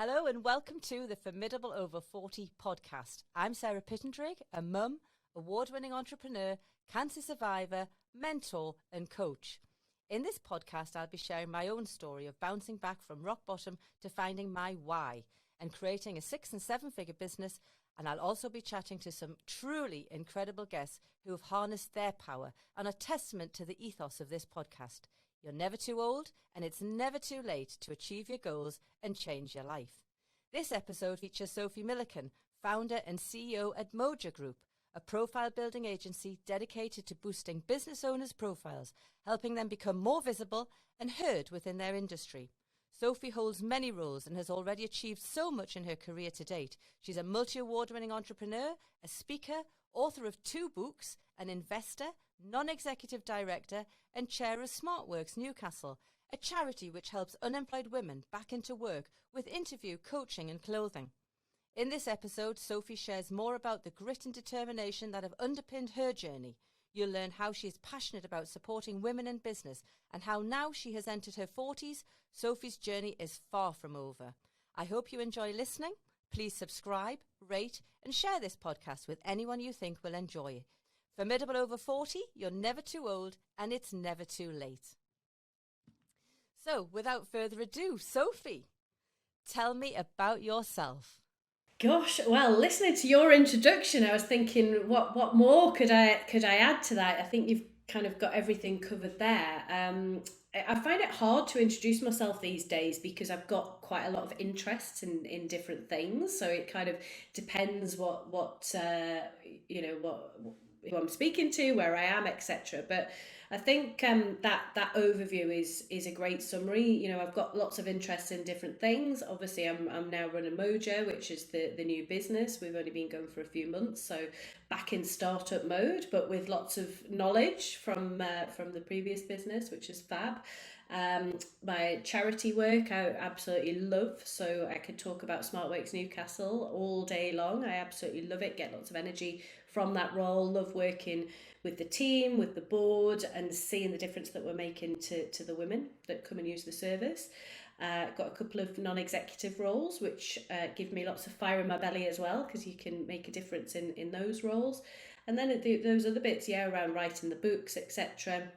Hello and welcome to the Formidable Over 40 podcast. I'm Sarah Pittendrigh, a mum, award-winning entrepreneur, cancer survivor, mentor and coach. In this podcast, I'll be sharing my own story of bouncing back from rock bottom to finding my why and creating a 6- and 7-figure business. And I'll also be chatting to some truly incredible guests who have harnessed their power and are testament to the ethos of this podcast. You're never too old, and it's never too late to achieve your goals and change your life. This episode features Sophie Milliken, founder and CEO at Moja Group, a profile building agency dedicated to boosting business owners' profiles, helping them become more visible and heard within their industry. Sophie holds many roles and has already achieved so much in her career to date. She's a multi-award-winning entrepreneur, a speaker, author of 2 books, an investor, non-executive director and chair of SmartWorks Newcastle, a charity which helps unemployed women back into work with interview, coaching and clothing. In this episode, Sophie shares more about the grit and determination that have underpinned her journey. You'll learn how she is passionate about supporting women in business and how now she has entered her 40s, Sophie's journey is far from over. I hope you enjoy listening. Please subscribe, rate and share this podcast with anyone you think will enjoy it. Formidable Over 40, you're never too old and it's never too late. So, without further ado, Sophie, tell me about yourself. Gosh, well, listening to your introduction, I was thinking, what more could I add to that? I think you've kind of got everything covered there. I find it hard to introduce myself these days because I've got quite a lot of interests in different things. So it kind of depends what who I'm speaking to, where I am, etc. But I think that overview is a great summary. You know, I've got lots of interests in different things. Obviously, I'm now running Moja, which is the new business. We've only been going for a few months, so back in startup mode, but with lots of knowledge from the previous business, which is fab. My charity work I absolutely love, so I could talk about SmartWorks Newcastle all day long. I absolutely love it, get lots of energy from that role, love working with the team, with the board and seeing the difference that we're making to the women that come and use the service. Got a couple of non-executive roles which give me lots of fire in my belly as well, because you can make a difference in those roles. And then those other bits, around writing the books, etc.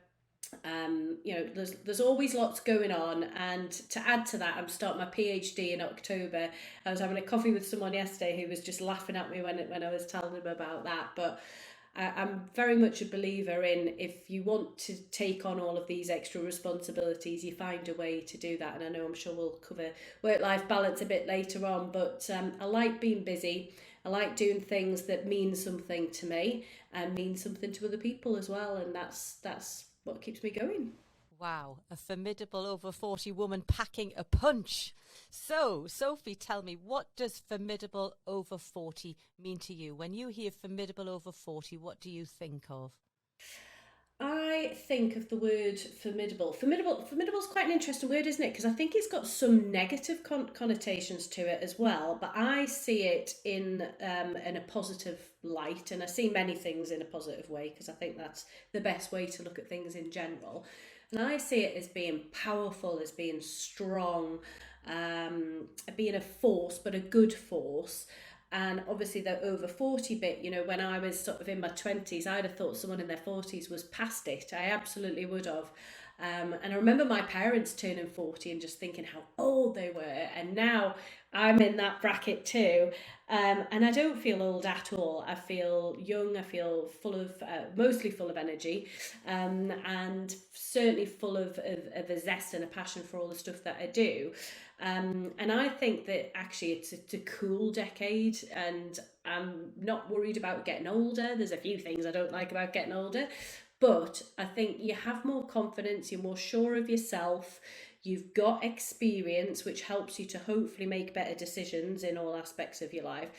There's always lots going on, and to add to that, I'm starting my PhD in October. I was having a coffee with someone yesterday who was just laughing at me when I was telling him about that, but I'm very much a believer in, if you want to take on all of these extra responsibilities, you find a way to do that. And I know I'm sure we'll cover work-life balance a bit later on, but I like being busy. I like doing things that mean something to me and mean something to other people as well, and that's what keeps me going. Wow, a formidable over 40 woman packing a punch. So, Sophie, tell me, what does formidable over 40 mean to you? When you hear formidable over 40, what do you think of? I think of the word formidable. Formidable is quite an interesting word, isn't it? Because I think it's got some negative connotations to it as well. But I see it in a positive light, and I see many things in a positive way, because I think that's the best way to look at things in general. And I see it as being powerful, as being strong, being a force, but a good force. And obviously the over 40 bit, when I was sort of in my 20s, I'd have thought someone in their 40s was past it. I absolutely would have. And I remember my parents turning 40 and just thinking how old they were. And now I'm in that bracket too. And I don't feel old at all. I feel young. I feel mostly full of energy, and certainly full of a zest and a passion for all the stuff that I do. And I think that actually it's a cool decade, and I'm not worried about getting older. There's a few things I don't like about getting older, but I think you have more confidence, you're more sure of yourself, you've got experience, which helps you to hopefully make better decisions in all aspects of your life.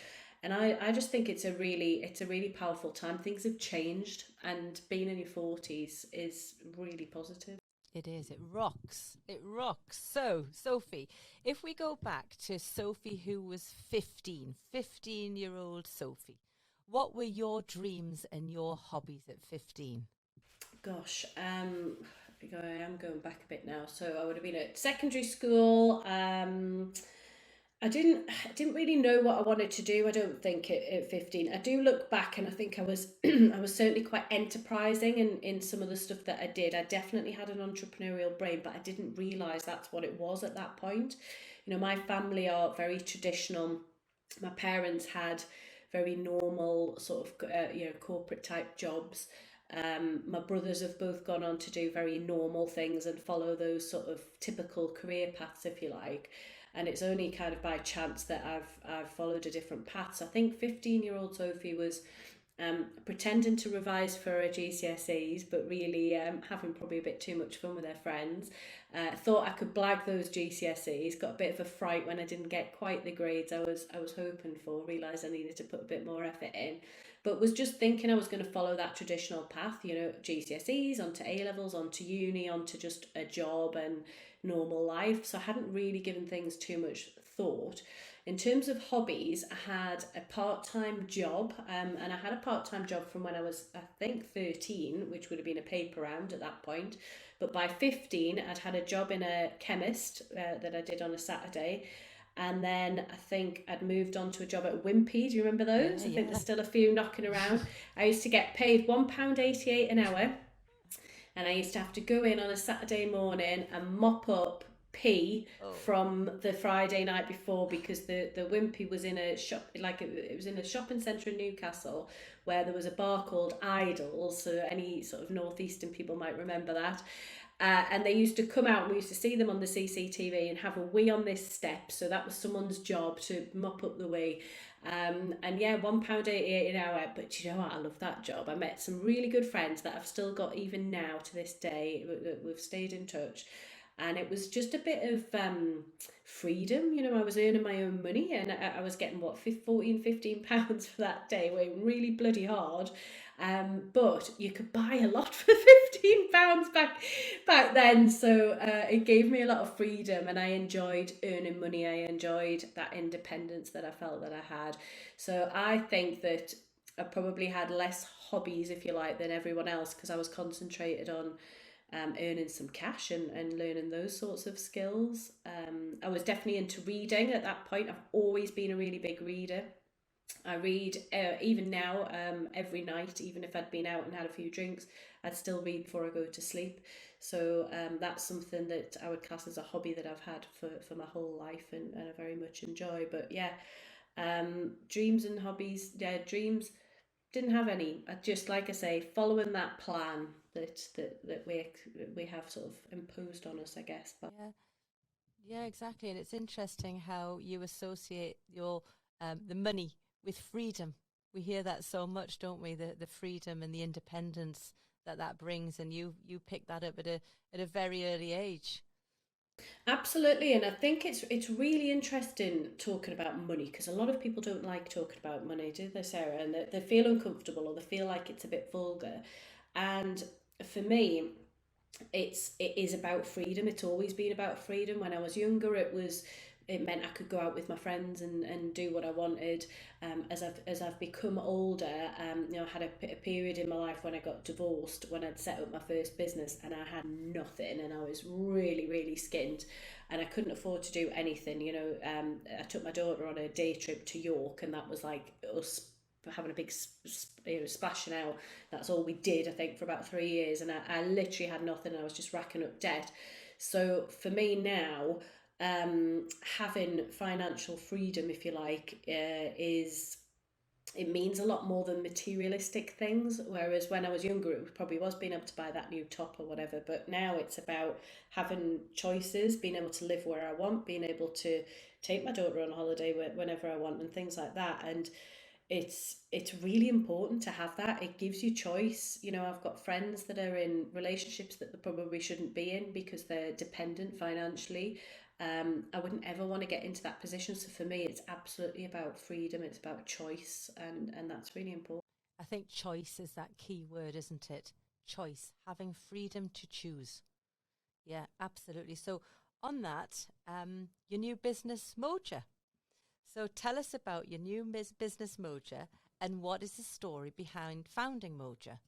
And I just think it's a really powerful time. Things have changed, and being in your 40s is really positive. It is. It rocks. It rocks. So, Sophie, if we go back to Sophie, who was 15-year-old Sophie, what were your dreams and your hobbies at 15? Gosh, I am going back a bit now. So I would have been at secondary school. I didn't really know what I wanted to do. I don't think at 15. I do look back and I think I was I was certainly quite enterprising in some of the stuff that I did. I definitely had an entrepreneurial brain, but I didn't realize that's what it was at that point. You know, my family are very traditional. My parents had very normal sort of corporate type jobs. My brothers have both gone on to do very normal things and follow those sort of typical career paths, if you like. And it's only kind of by chance that I've followed a different path. So I think 15-year-old Sophie was pretending to revise for her GCSEs, but really having probably a bit too much fun with her friends. Thought I could blag those GCSEs. Got a bit of a fright when I didn't get quite the grades I was hoping for. Realised I needed to put a bit more effort in, but was just thinking I was going to follow that traditional path. You know, GCSEs onto A levels, onto uni, onto just a job and normal life. So I hadn't really given things too much thought. In terms of hobbies, I had a part-time job, and I had a part-time job from when I was, I think, 13, which would have been a paper round at that point. But by 15, I'd had a job in a chemist that I did on a Saturday. And then I think I'd moved on to a job at Wimpy. Do you remember those? Yeah, I think yeah. there's still a few knocking around. I used to get paid £1.88 an hour, and I used to have to go in on a Saturday morning and mop up pee Oh, from the Friday night before, because the Wimpy was in a shop, like it was in a shopping centre in Newcastle, where there was a bar called Idols, so any sort of northeastern people might remember that. And they used to come out and we used to see them on the CCTV and have a wee on this step, so that was someone's job to mop up the wee. And yeah, £1.88 an hour. But you know what? I love that job. I met some really good friends that I've still got even now to this day. We've stayed in touch. And it was just a bit of freedom. You know, I was earning my own money, and I was getting what, 14, £15 for that day, working really bloody hard. But you could buy a lot for £15 back then. So it gave me a lot of freedom, and I enjoyed earning money. I enjoyed that independence that I felt that I had. So I think that I probably had less hobbies, if you like, than everyone else, because I was concentrated on earning some cash and learning those sorts of skills. I was definitely into reading at that point. I've always been a really big reader. I read even now, every night, even if I'd been out and had a few drinks, I'd still read before I go to sleep. So that's something that I would class as a hobby that I've had for my whole life, and I very much enjoy. But yeah, dreams and hobbies, yeah, dreams didn't have any. I just, like I say, following that plan that we have sort of imposed on us, I guess. But yeah. Yeah, exactly. And it's interesting how you associate your the money with freedom. We hear that so much, don't we? The freedom and the independence that brings, and you pick that up at a very early age. absolutely, and I think it's really interesting talking about money, because a lot of people don't like talking about money, do they, Sarah? And they feel uncomfortable, or they feel like it's a bit vulgar. And for me, it is about freedom. It's always been about freedom. When I was younger, it meant I could go out with my friends and do what I wanted. As I've become older, you know, I had a period in my life when I got divorced, when I'd set up my first business, and I had nothing, and I was really really skint, and I couldn't afford to do anything. You know, I took my daughter on a day trip to York, and that was like us having a big splashing out. That's all we did, I think, for about 3 years, and I literally had nothing, and I was just racking up debt. So for me now, having financial freedom, if you like, is it means a lot more than materialistic things. Whereas when I was younger, it probably was being able to buy that new top or whatever. But now it's about having choices, being able to live where I want, being able to take my daughter on holiday whenever I want, and things like that. And it's really important to have that. It gives you choice. You know, I've got friends that are in relationships that they probably shouldn't be in because they're dependent financially. I wouldn't ever want to get into that position. So for me, it's absolutely about freedom. It's about choice, and that's really important. I think choice is that key word, isn't it? Choice, having freedom to choose. Yeah, absolutely. So on that, your new business, Moja. So tell us about your new business, Moja, and what is the story behind founding Moja?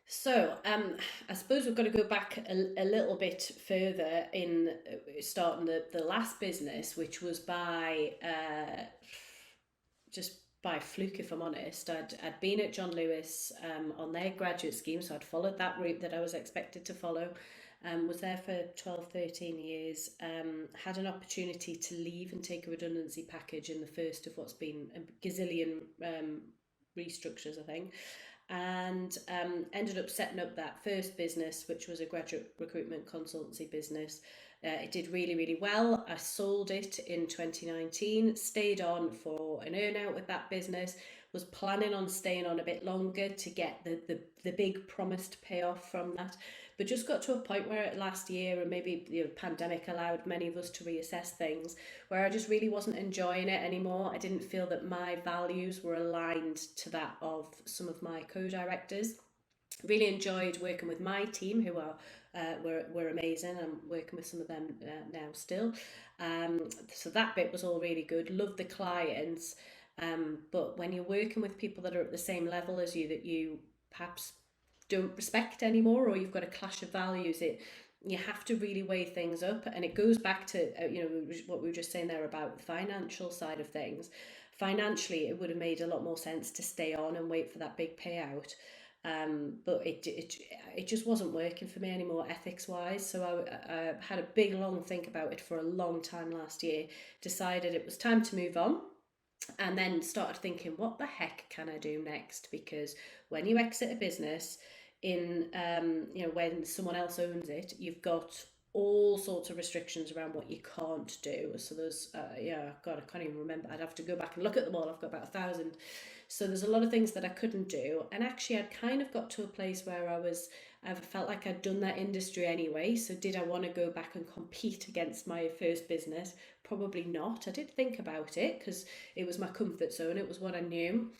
So, I suppose we've got to go back a little bit further in starting the last business, which was by just by fluke, if I'm honest. I'd been at John Lewis on their graduate scheme, so I'd followed that route that I was expected to follow. Was there for 12, 13 years, had an opportunity to leave and take a redundancy package in the first of what's been a gazillion restructures, I think, and ended up setting up that first business, which was a graduate recruitment consultancy business. It did really, really well. I sold it in 2019, stayed on for an earn out with that business, was planning on staying on a bit longer to get the big promised payoff from that. But just got to a point where last year, and maybe the pandemic allowed many of us to reassess things, where I just really wasn't enjoying it anymore. I didn't feel that my values were aligned to that of some of my co-directors. Really enjoyed working with my team, who are were amazing. I'm working with some of them now still. So that bit was all really good. Loved the clients, but when you're working with people that are at the same level as you, that you perhaps don't respect anymore, or you've got a clash of values, you have to really weigh things up. And it goes back to what we were just saying there about the financial side of things. Financially, it would have made a lot more sense to stay on and wait for that big payout. But it just wasn't working for me anymore, ethics wise. So I had a big long think about it for a long time last year, decided it was time to move on, and then started thinking, what the heck can I do next? Because when you exit a business in when someone else owns it, you've got all sorts of restrictions around what you can't do. So there's God, I can't even remember. I'd have to go back and look at them all. I've got about 1,000. So there's a lot of things that I couldn't do. And actually I'd kind of got to a place where I felt like I'd done that industry anyway. So did I want to go back and compete against my first business? Probably not. I did think about it because it was my comfort zone. It was what I knew.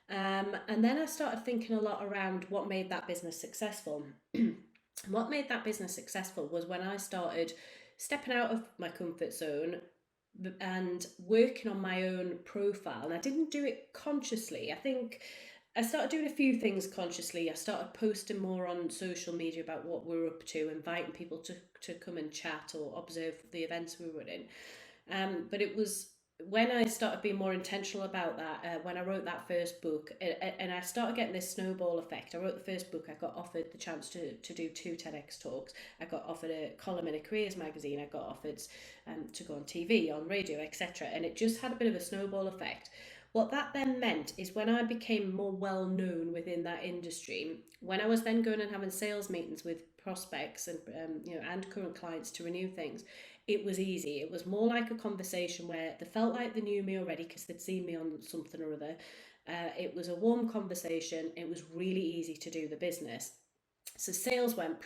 And then I started thinking a lot around what made that business successful. What made that business successful was when I started stepping out of my comfort zone and working on my own profile. And I didn't do it consciously. I think I started doing a few things consciously. I started posting more on social media about what we were up to, inviting people to come and chat or observe the events we were in. But it was when I started being more intentional about that, when I wrote that first book, and I started getting this snowball effect. I wrote the first book, I got offered the chance to do 2 TEDx talks. I got offered a column in a careers magazine. I got offered to go on TV, on radio, etc. And it just had a bit of a snowball effect. What that then meant is when I became more well known within that industry, when I was then going and having sales meetings with prospects and and current clients to renew things, it was easy. It was more like a conversation where they felt like they knew me already because they'd seen me on something or other. It was a warm conversation. It was really easy to do the business. So sales went,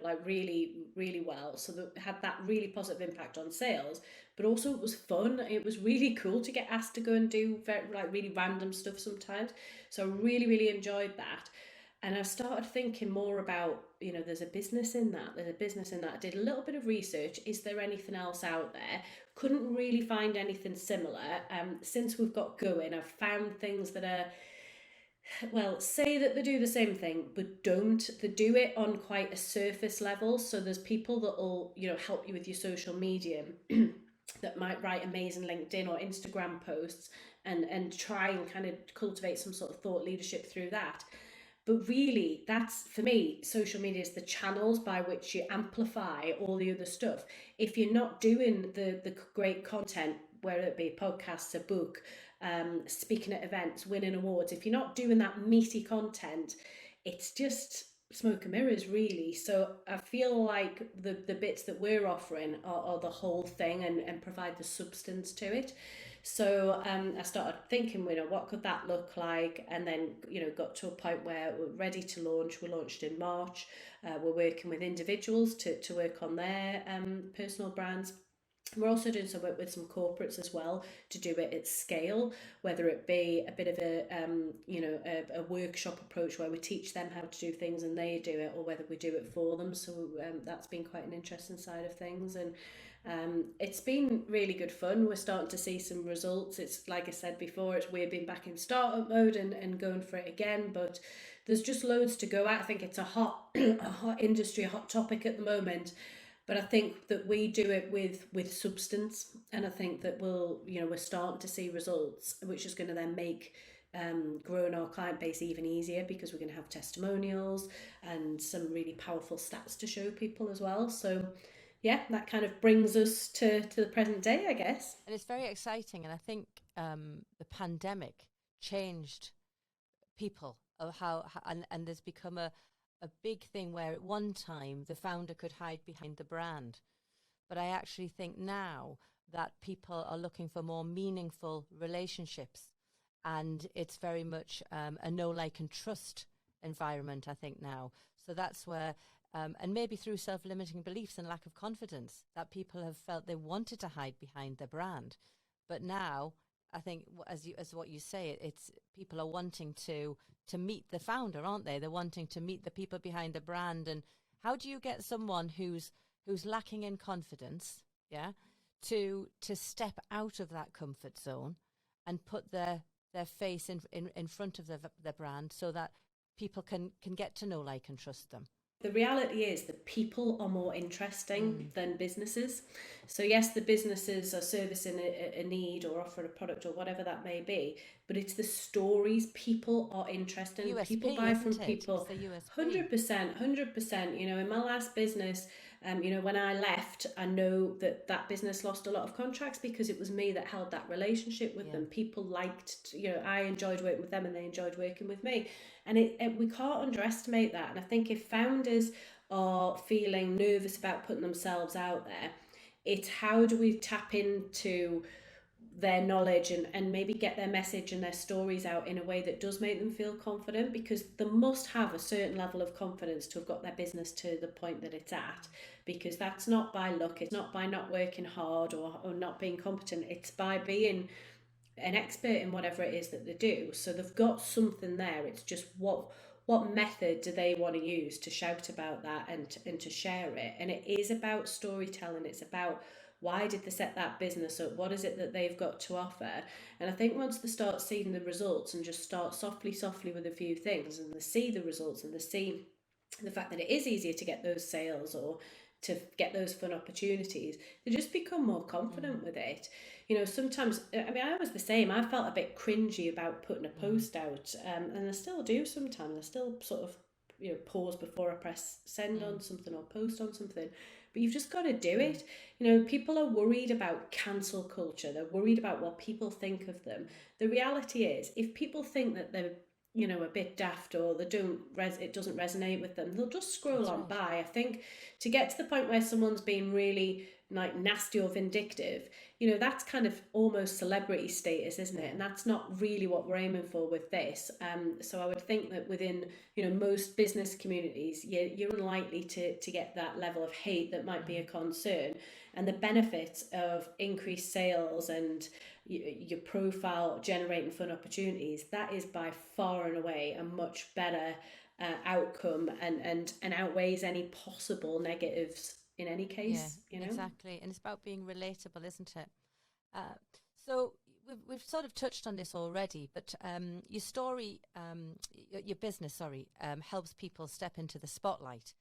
like really, really well. So that had that really positive impact on sales, but also it was fun. It was really cool to get asked to go and do really random stuff sometimes. So I really, really enjoyed that. And I started thinking more about, there's a business in that. There's a business in that. I did a little bit of research. Is there anything else out there? Couldn't really find anything similar. Since we've got going, I've found things that are, well, say that they do the same thing, but don't. They do it on quite a surface level. So there's people that will, help you with your social media that might write amazing LinkedIn or Instagram posts and try and kind of cultivate some sort of thought leadership through that. But really, that's, for me, social media is the channels by which you amplify all the other stuff. If you're not doing the great content, whether it be podcasts, a book, speaking at events, winning awards, if you're not doing that meaty content, it's just smoke and mirrors, really. So I feel like the bits that we're offering are the whole thing and provide the substance to it. So I started thinking, what could that look like? And then, got to a point where we're ready to launch. We launched in March. We're working with individuals to work on their personal brands. We're also doing some work with some corporates as well to do it at scale, whether it be a bit of a workshop approach where we teach them how to do things and they do it, or whether we do it for them. So that's been quite an interesting side of things. And it's been really good fun. We're starting to see some results. It's like I said before, it's weird being back in startup mode and going for it again, but there's just loads to go at. I think it's a hot a hot industry, a hot topic at the moment. But I think that we do it with substance, and I think that we're starting to see results, which is going to then make growing our client base even easier, because we're going to have testimonials and some really powerful stats to show people as well. So yeah, that kind of brings us to the present day, I guess. And it's very exciting. And I think the pandemic changed people of and there's become a big thing where at one time the founder could hide behind the brand. But I actually think now that people are looking for more meaningful relationships, and it's very much a know, like, and trust environment, I think, now. So that's where, and maybe through self-limiting beliefs and lack of confidence, that people have felt they wanted to hide behind their brand. But now, I think, as what you say, it's people are wanting to meet the founder, aren't they? They're wanting to meet the people behind the brand. And how do you get someone who's lacking in confidence, yeah, to step out of that comfort zone and put their face in front of the brand, so that people can get to know, like, and trust them? The reality is that people are more interesting than businesses. So yes, the businesses are servicing a need or offering a product or whatever that may be, but it's the stories. People are interested. USP, people buy from isn't it? people. It's the USP. 100%, 100%. In my last business, when I left, I know that business lost a lot of contracts because it was me that held that relationship with them. People liked, I enjoyed working with them and they enjoyed working with me. And we can't underestimate that. And I think if founders are feeling nervous about putting themselves out there, it's how do we tap into their knowledge and maybe get their message and their stories out in a way that does make them feel confident, because they must have a certain level of confidence to have got their business to the point that it's at, because that's not by luck, it's not by not working hard or not being competent, it's by being an expert in whatever it is that they do. So they've got something there. It's just what method do they want to use to shout about that and to share it. And it is about storytelling. It's about, why did they set that business up? What is it that they've got to offer? And I think once they start seeing the results and just start softly with a few things, and they see the results and they see the fact that it is easier to get those sales or to get those fun opportunities, they just become more confident with it. Sometimes, I was the same. I felt a bit cringy about putting a post out, and I still do sometimes. I still sort of, pause before I press send on something or post on something. But you've just got to do it. People are worried about cancel culture. They're worried about what people think of them. The reality is, if people think that they're a bit daft or it doesn't resonate with them, they'll just scroll on by. I think to get to the point where someone's being really like nasty or vindictive, that's kind of almost celebrity status, isn't it? And that's not really what we're aiming for with this. So I would think that within most business communities, you're unlikely to get that level of hate that might be a concern. And the benefits of increased sales and your profile generating fun opportunities, that is by far and away a much better outcome and outweighs any possible negatives in any case. Exactly. And it's about being relatable, isn't it? So we've sort of touched on this already, but your story, your business, helps people step into the spotlight,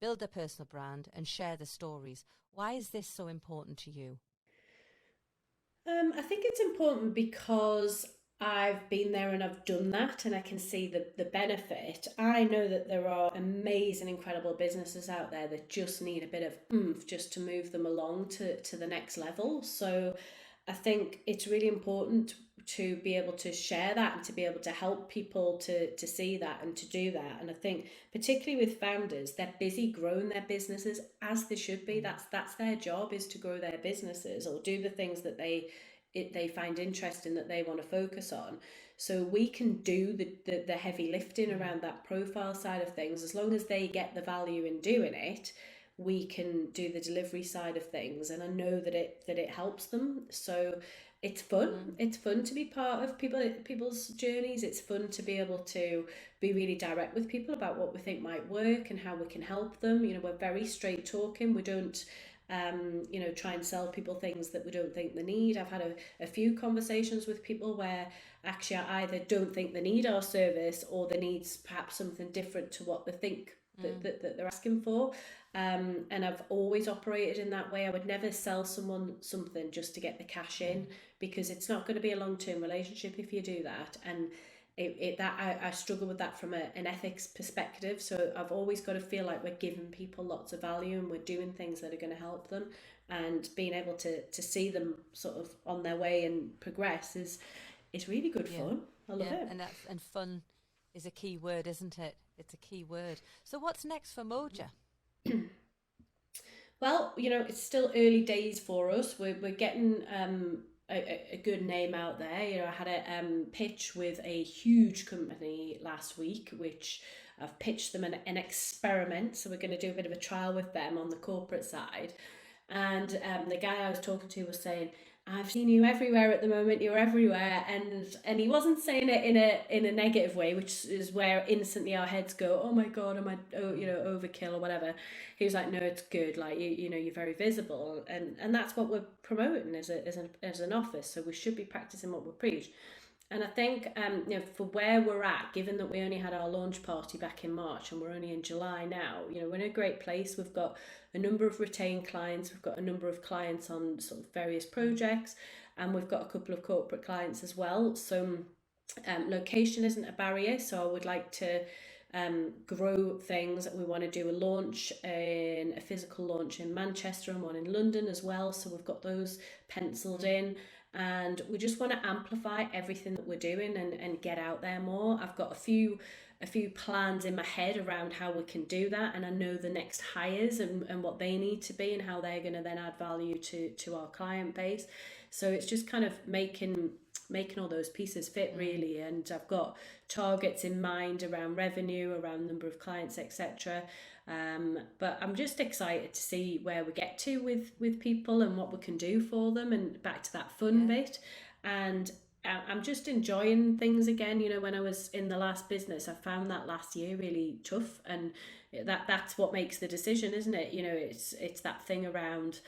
build their personal brand and share the stories. Why is this so important to you? I think it's important because I've been there and I've done that, and I can see the benefit. I know that there are amazing, incredible businesses out there that just need a bit of oomph just to move them along to the next level. So I think it's really important to be able to share that and to be able to help people to see that and to do that. And I think particularly with founders, they're busy growing their businesses, as they should be. That's their job, is to grow their businesses or do the things that they find interesting, that they want to focus on. So we can do the heavy lifting around that profile side of things. As long as they get the value in doing it, we can do the delivery side of things. And I know that it helps them. So it's fun. It's fun to be part of people's journeys. It's fun to be able to be really direct with people about what we think might work and how we can help them. We're very straight talking. We don't try and sell people things that we don't think they need. I've had a few conversations with people where actually either don't think they need our service, or they need perhaps something different to what they think that they're asking for. And I've always operated in that way. I would never sell someone something just to get the cash in, because it's not going to be a long-term relationship if you do that. And I struggle with that from an ethics perspective. So I've always got to feel like we're giving people lots of value and we're doing things that are going to help them, and being able to see them sort of on their way and progress is really good fun. I love it. And fun is a key word, isn't it? It's a key word. So what's next for Moja? Well, it's still early days for us. We're getting a good name out there. I had a pitch with a huge company last week, which I've pitched them an experiment. So we're going to do a bit of a trial with them on the corporate side. And the guy I was talking to was saying, I've seen you everywhere at the moment, you're everywhere. And he wasn't saying it in a negative way, which is where instantly our heads go, oh my God, am I overkill or whatever. He was like, no, it's good. Like, you're very visible. And that's what we're promoting as an office. So we should be practicing what we preach. And I think, for where we're at, given that we only had our launch party back in March and we're only in July now, we're in a great place. We've got a number of retained clients. We've got a number of clients on sort of various projects, and we've got a couple of corporate clients as well. So location isn't a barrier. So I would like to grow things. We want to do a physical launch in Manchester and one in London as well. So we've got those penciled in. And we just want to amplify everything that we're doing and get out there more. I've got a few plans in my head around how we can do that, and I know the next hires and what they need to be and how they're going to then add value to our client base. So it's just kind of making all those pieces fit, really. And I've got targets in mind around revenue, around number of clients, etc. But I'm just excited to see where we get to with people and what we can do for them, and back to that fun bit. And I'm just enjoying things again. When I was in the last business, I found that last year really tough, and that's what makes the decision, isn't it? It's that thing around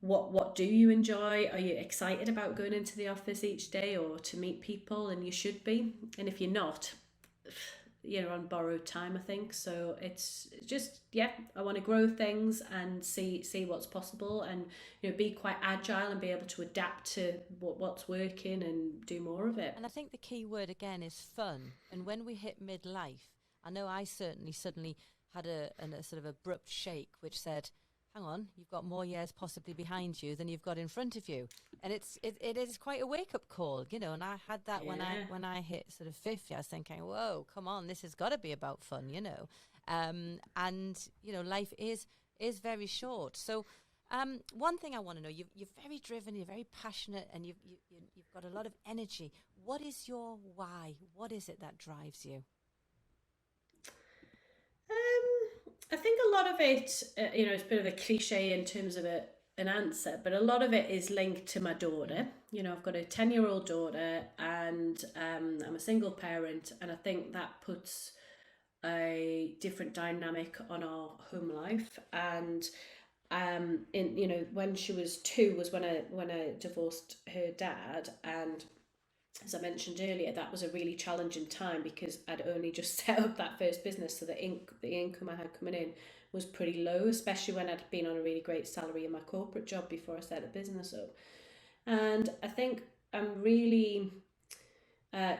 what do you enjoy? Are you excited about going into the office each day or to meet people? And you should be. And if you're not, you're on borrowed time, I think. So it's just, I want to grow things and see what's possible, and be quite agile and be able to adapt to what's working and do more of it. And I think the key word again is fun. And when we hit midlife, I know I certainly suddenly had a sort of abrupt shake which said, hang on, you've got more years possibly behind you than you've got in front of you. And it is quite a wake-up call, and I had that when I hit sort of 50. I was thinking, whoa, come on, this has got to be about fun, and life is very short. So one thing I want to know, you're very driven, you're very passionate, and you've got a lot of energy. What is your why? What is it that drives you? I think a lot of it, it's a bit of a cliche in terms of an answer, but a lot of it is linked to my daughter. I've got a 10-year-old daughter, and I'm a single parent, and I think that puts a different dynamic on our home life. And when she was 2 was when I divorced her dad, and as I mentioned earlier, that was a really challenging time because I'd only just set up that first business, so the income I had coming in was pretty low, especially when I'd been on a really great salary in my corporate job before I set the business up. And I think I'm really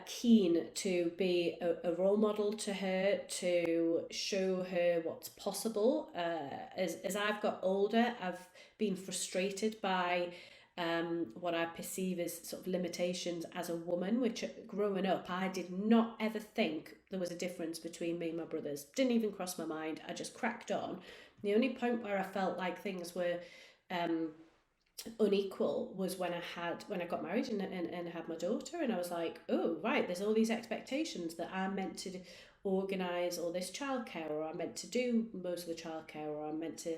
keen to be a role model to her, to show her what's possible. As I've got older, I've been frustrated by what I perceive as sort of limitations as a woman, which growing up, I did not ever think there was a difference between me and my brothers. Didn't even cross my mind. I just cracked on. The only point where I felt like things were unequal was when I got married and had my daughter, and I was like, oh right, there's all these expectations that I'm meant to organise all this childcare, or I'm meant to do most of the childcare, or I'm meant to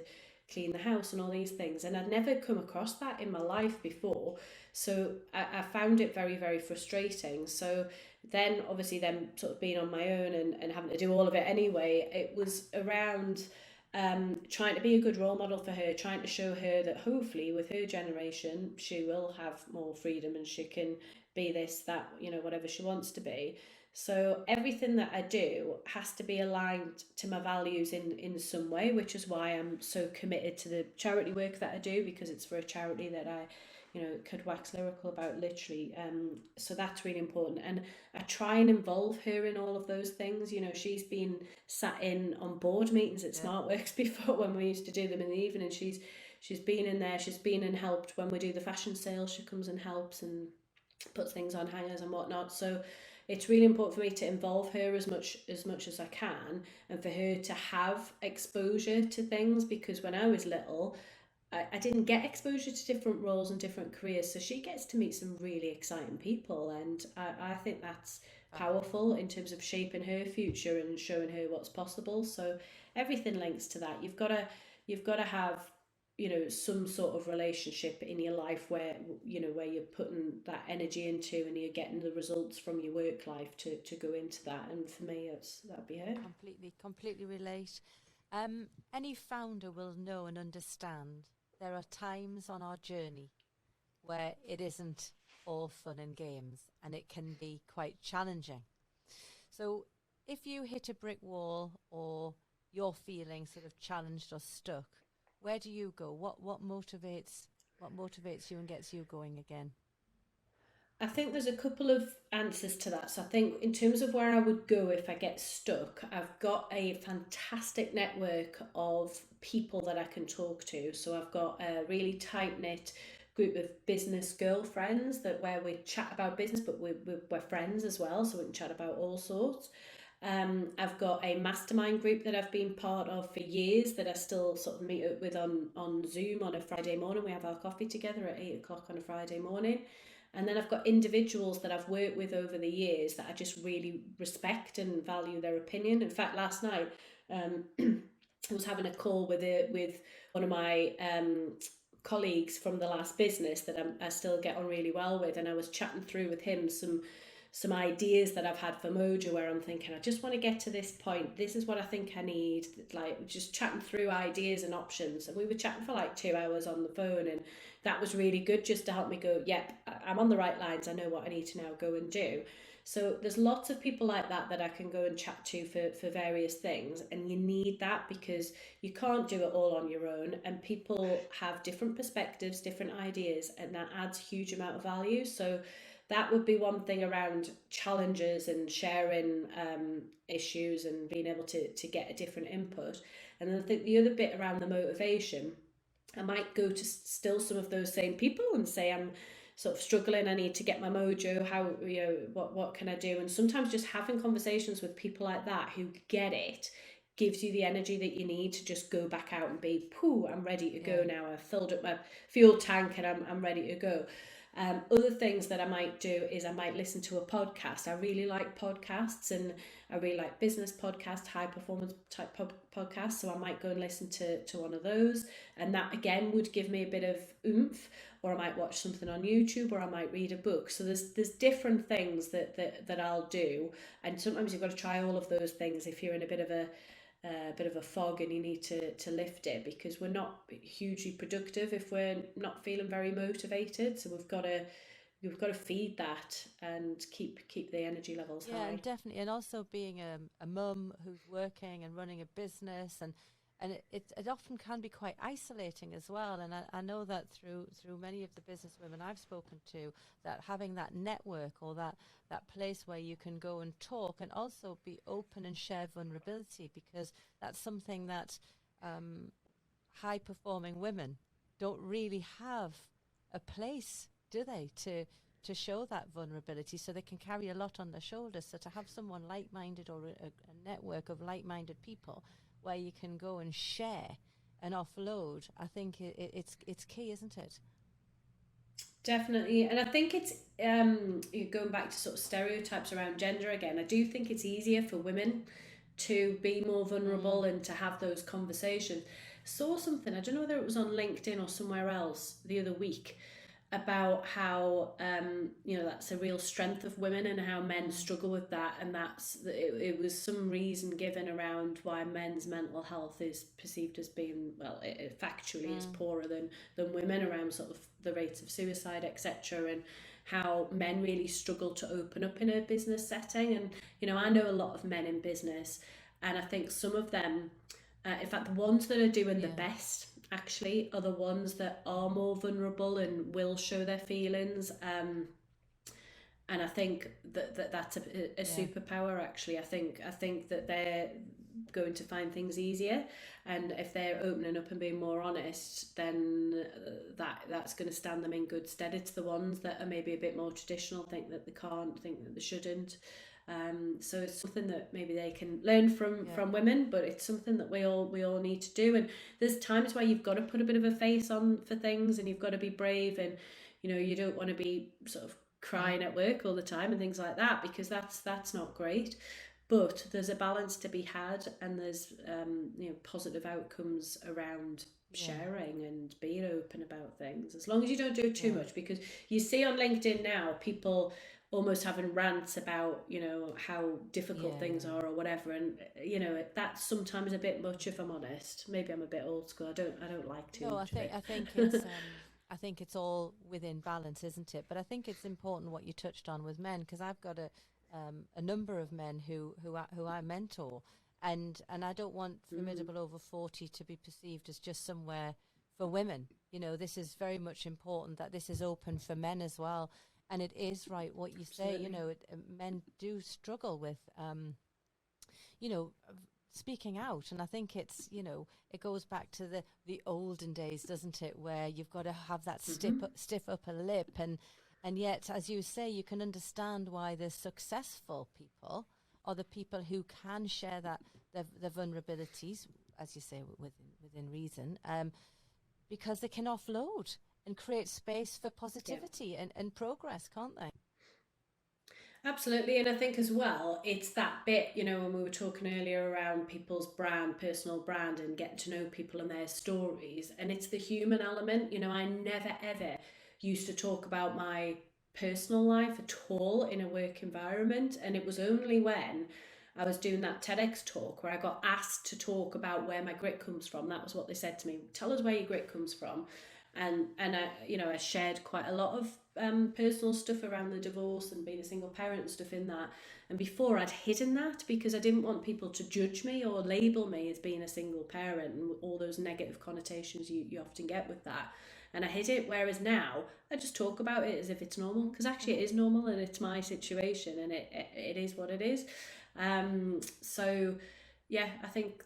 clean the house and all these things, and I'd never come across that in my life before. So I found it very, very frustrating. So then obviously then sort of being on my own and having to do all of it anyway, it was around trying to be a good role model for her, trying to show her that hopefully with her generation she will have more freedom and she can be this, that, whatever she wants to be. So everything that I do has to be aligned to my values in some way, which is why I'm so committed to the charity work that I do, because it's for a charity that I could wax lyrical about, literally. So that's really important, and I try and involve her in all of those things. She's been sat in on board meetings at SmartWorks before, when we used to do them in the evening. She's been in there, she's been and helped when we do the fashion sale. She comes and helps and puts things on hangers and whatnot. So it's really important for me to involve her as much as I can, and for her to have exposure to things, because when I was little, I didn't get exposure to different roles and different careers. So she gets to meet some really exciting people, and I think that's powerful in terms of shaping her future and showing her what's possible. So everything links to that. You've got to have some sort of relationship in your life where where you're putting that energy into, and you're getting the results from your work life to go into that. And for me, that'd be her. Completely relate. Any founder will know and understand there are times on our journey where it isn't all fun and games, and it can be quite challenging. So if you hit a brick wall, or you're feeling sort of challenged or stuck, where do you go? What motivates you and gets you going again? I think there's a couple of answers to that. So I think in terms of where I would go if I get stuck, I've got a fantastic network of people that I can talk to. So I've got a really tight-knit group of business girlfriends where we chat about business, but we're friends as well, so we can chat about all sorts. I've got a mastermind group that I've been part of for years, that I still sort of meet up with on Zoom on a Friday morning. We have our coffee together at 8 o'clock on a Friday morning. And then I've got individuals that I've worked with over the years that I just really respect and value their opinion. In fact, last night I was having a call with one of my colleagues from the last business that I still get on really well with, and I was chatting through with him some ideas that I've had for Moja, where I'm thinking, I just want to get to this point. This is what I think I need. Like, just chatting through ideas and options. And we were chatting for like 2 hours on the phone, and that was really good, just to help me go, yep, I'm on the right lines. I know what I need to now go and do. So there's lots of people like that I can go and chat to for various things. And you need that, because you can't do it all on your own. And people have different perspectives, different ideas, and that adds a huge amount of value. So that would be one thing around challenges and sharing issues and being able to get a different input. And then I think the other bit around the motivation, I might go to still some of those same people and say, I'm sort of struggling, I need to get my mojo, how, what can I do? And sometimes just having conversations with people like that who get it gives you the energy that you need to just go back out and be, I'm ready to go now. I've filled up my fuel tank and I'm ready to go. Other things that I might do is I might listen to a podcast. I really like podcasts, and I really like business podcasts, high performance type podcasts. So I might go and listen to one of those, and that again would give me a bit of oomph. Or I might watch something on YouTube, or I might read a book. So there's different things that I'll do, and sometimes you've got to try all of those things if you're in a bit of a fog and you need to lift it, because we're not hugely productive if we're not feeling very motivated. So we've got to feed that and keep the energy levels high. Yeah, and definitely, and also being a mum who's working and running a business, and it often can be quite isolating as well. And I know that through many of the business women I've spoken to, that having that network, or that place where you can go and talk and also be open and share vulnerability, because that's something that high performing women don't really have a place, do they, to show that vulnerability, so they can carry a lot on their shoulders. So to have someone like-minded, or a network of like-minded people where you can go and share and offload, I think it's key, isn't it? Definitely. And I think it's going back to sort of stereotypes around gender again. I do think it's easier for women to be more vulnerable and to have those conversations. Saw something, I don't know whether it was on LinkedIn or somewhere else the other week, about how that's a real strength of women, and how men struggle with that. And it was some reason given around why men's mental health is perceived as being, well, it factually is poorer than women, around sort of the rates of suicide, etc., and how men really struggle to open up in a business setting. And, I know a lot of men in business, and I think some of them, in fact, the ones that are doing the best actually are the ones that are more vulnerable and will show their feelings. And I think that's a superpower. Actually, I think that they're going to find things easier, and if they're opening up and being more honest, then that's going to stand them in good stead. It's the ones that are maybe a bit more traditional, think that they can't, think that they shouldn't. So it's something that maybe they can learn from women, but it's something that we all need to do. And there's times where you've got to put a bit of a face on for things, and you've got to be brave, and you don't want to be sort of crying at work all the time and things like that, because that's not great. But there's a balance to be had, and there's positive outcomes around sharing and being open about things, as long as you don't do it too much. Because you see on LinkedIn now people almost having rants about how difficult things are or whatever, and that's sometimes a bit much, if I'm honest. Maybe I'm a bit old school. I don't like too much. I think it's I think it's all within balance, isn't it? But I think it's important what you touched on with men, because I've got a number of men who I mentor, and I don't want Formidable Over 40 to be perceived as just somewhere for women. This is very much important that this is open for men as well. And it is right what you say. Men do struggle with speaking out, and I think it's it goes back to the olden days, doesn't it, where you've got to have that stiff upper lip, and yet, as you say, you can understand why the successful people are the people who can share that their vulnerabilities, as you say, within reason, because they can offload and create space for positivity and progress, can't they? Absolutely. And I think as well, it's that bit, when we were talking earlier around people's personal brand, and getting to know people and their stories. And it's the human element. I never, ever used to talk about my personal life at all in a work environment. And it was only when I was doing that TEDx talk where I got asked to talk about where my grit comes from. That was what they said to me. Tell us where your grit comes from. And I shared quite a lot of personal stuff around the divorce and being a single parent and stuff in that. And before, I'd hidden that because I didn't want people to judge me or label me as being a single parent, and all those negative connotations you often get with that. And I hid it, whereas now I just talk about it as if it's normal, because actually it is normal, and it's my situation, and it is what it is. So yeah, I think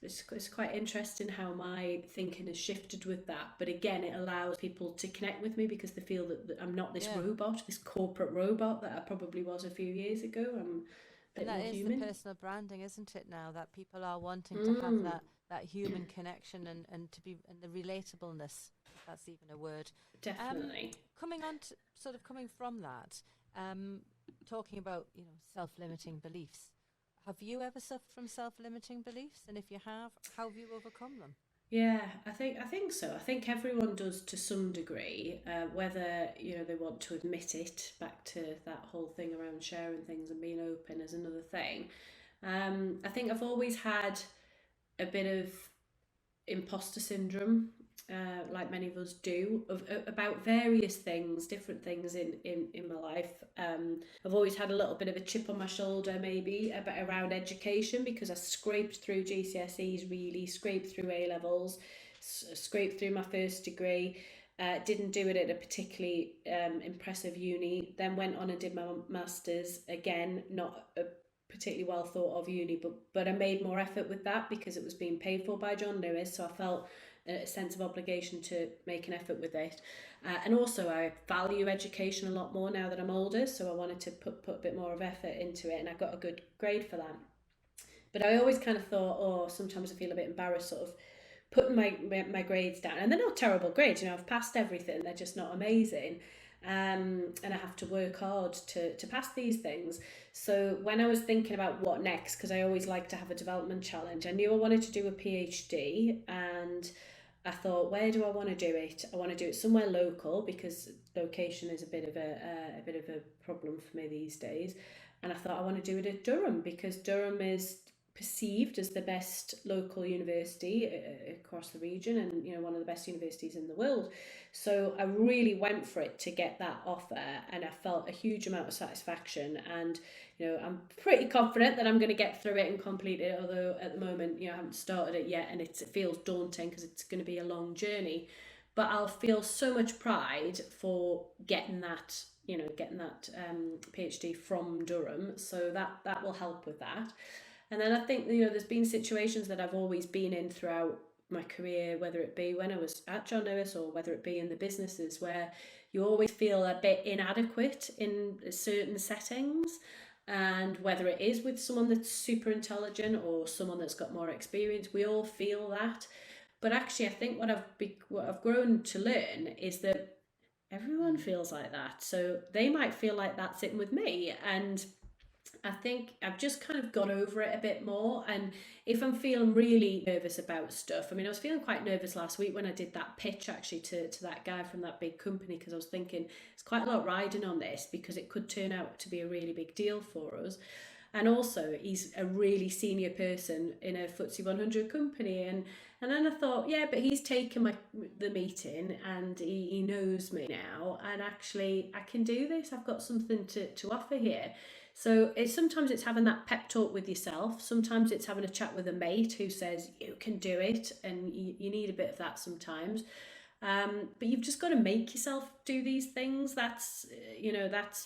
it's quite interesting how my thinking has shifted with that. But again, it allows people to connect with me because they feel that I'm not this robot, this corporate robot that I probably was a few years ago. I'm a bit more human. And that is the personal branding, isn't it, now, that people are wanting to have that human connection and to be, and the relatableness, if that's even a word. Definitely. Coming from that, talking about self-limiting beliefs. Have you ever suffered from self-limiting beliefs? And if you have, how have you overcome them? Yeah, I think so. I think everyone does to some degree, whether they want to admit it. Back to that whole thing around sharing things and being open is another thing. I think I've always had a bit of imposter syndrome, like many of us do, about various things, different things in my life. I've always had a little bit of a chip on my shoulder, maybe, around education, because I scraped through GCSEs, really scraped through A-levels, scraped through my first degree. Didn't do it at a particularly impressive uni, then went on and did my master's, again, not a particularly well thought of uni, but I made more effort with that because it was being paid for by John Lewis, so I felt a sense of obligation to make an effort with it. And also I value education a lot more now that I'm older, so I wanted to put a bit more of effort into it, and I got a good grade for that. But I always kind of thought, sometimes I feel a bit embarrassed sort of putting my grades down, and they're not terrible grades, I've passed everything, they're just not amazing. And I have to work hard to pass these things. So when I was thinking about what next, because I always like to have a development challenge, I knew I wanted to do a PhD, and I thought, where do I want to do it? I want to do it somewhere local, because location is a bit of a problem for me these days. And I thought I want to do it at Durham, because Durham is perceived as the best local university across the region, and one of the best universities in the world. So I really went for it to get that offer, and I felt a huge amount of satisfaction. And I'm pretty confident that I'm going to get through it and complete it, although at the moment I haven't started it yet, and it feels daunting because it's going to be a long journey. But I'll feel so much pride for getting that PhD from Durham, so that will help with that. And then I think there's been situations that I've always been in throughout my career, whether it be when I was at John Lewis or whether it be in the businesses, where you always feel a bit inadequate in certain settings. And whether it is with someone that's super intelligent or someone that's got more experience, we all feel that. But actually, I think what I've grown to learn is that everyone feels like that. So they might feel like that sitting with me, and I think I've just kind of got over it a bit more. And if I'm feeling really nervous about stuff, I was feeling quite nervous last week when I did that pitch actually to that guy from that big company, because I was thinking it's quite a lot riding on this because it could turn out to be a really big deal for us. And also, he's a really senior person in a FTSE 100 company. And then I thought, yeah, but he's taken the meeting and he knows me now. And actually, I can do this. I've got something to offer here. So sometimes it's having that pep talk with yourself. Sometimes it's having a chat with a mate who says, you can do it. And you need a bit of that sometimes. But you've just got to make yourself do these things. That's